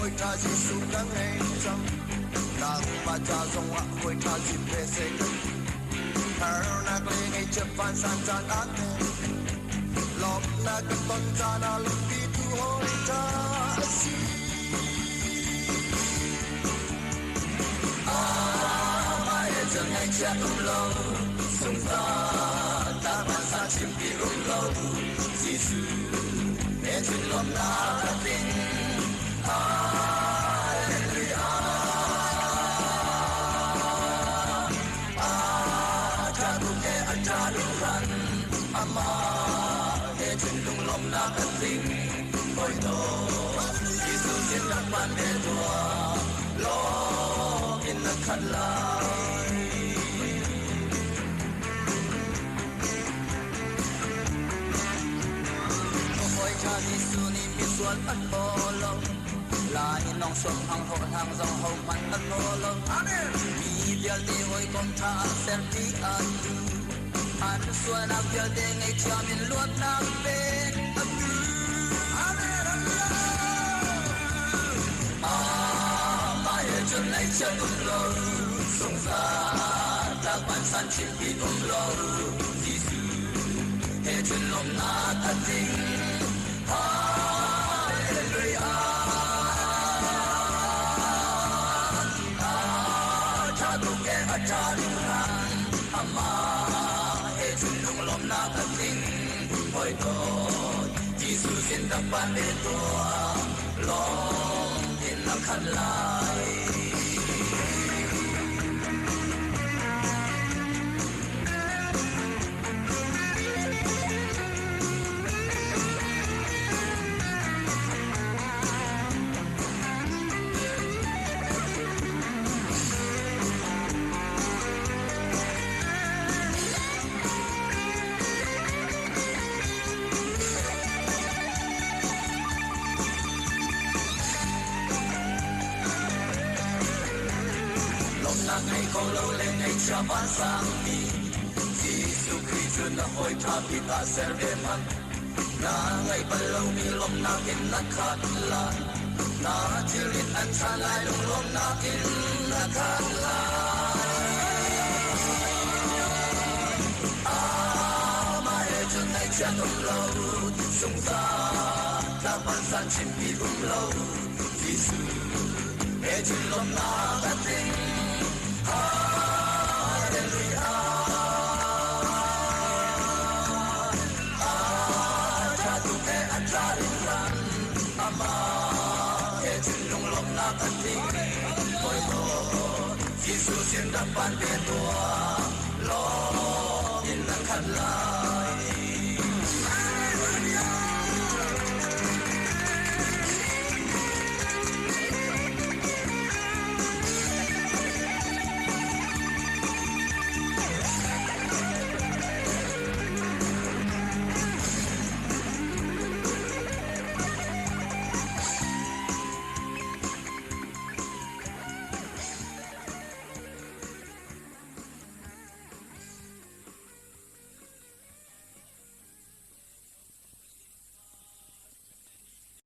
hồi ta chỉ su căng ngay trong nàng mà cha dòng ạ hồi ta chỉ về sẽ cất her na kle ngay chập van san san át lom na cất ton cha na lúc đi tu hồi ta si mai chân ngay cha tung lâu sung ta ta van san chim đi tung lâu Jesus nghe chân lom na cất tình na cất tình ôi tổ Giêsu xin đặt ban bề tua lo in na khát lại ôi cha Giêsu ni mi xuân ắt bồ lâu là in nong xuân hang hộ hang dòng hậu mạnh ắt bồ lâu amen mi bial ni ôi con tha xem tí an an xuân áp bial de ngay cha min luat nam bê chân này chân lâu sông ra ta quan san chim bị lâu Giêsu hệ chân lòng na ta tình Hallelujah cha tu ke cha lu ran ama hệ chân lòng na ta tình ôi God Giêsu xin đắp ban bề tua lòng in na khát lại ngày cầu lâu lên ngày cha ban sang đi Giêsu Christ na hoi tha pi ta ser ve man na ngày ban lâu mi lom na kin na khat la na chilit an sa lai lom na kin na khat la ma e chân ngày cha nông lâu sung ra ta ban san chim pi lâu Giêsu e chân lom na ta tình Hallelujah cha tu ke cha ran ama e chin long lom na kan ting oi ho Giêsu xin đắp ban bề tua lo in na khat la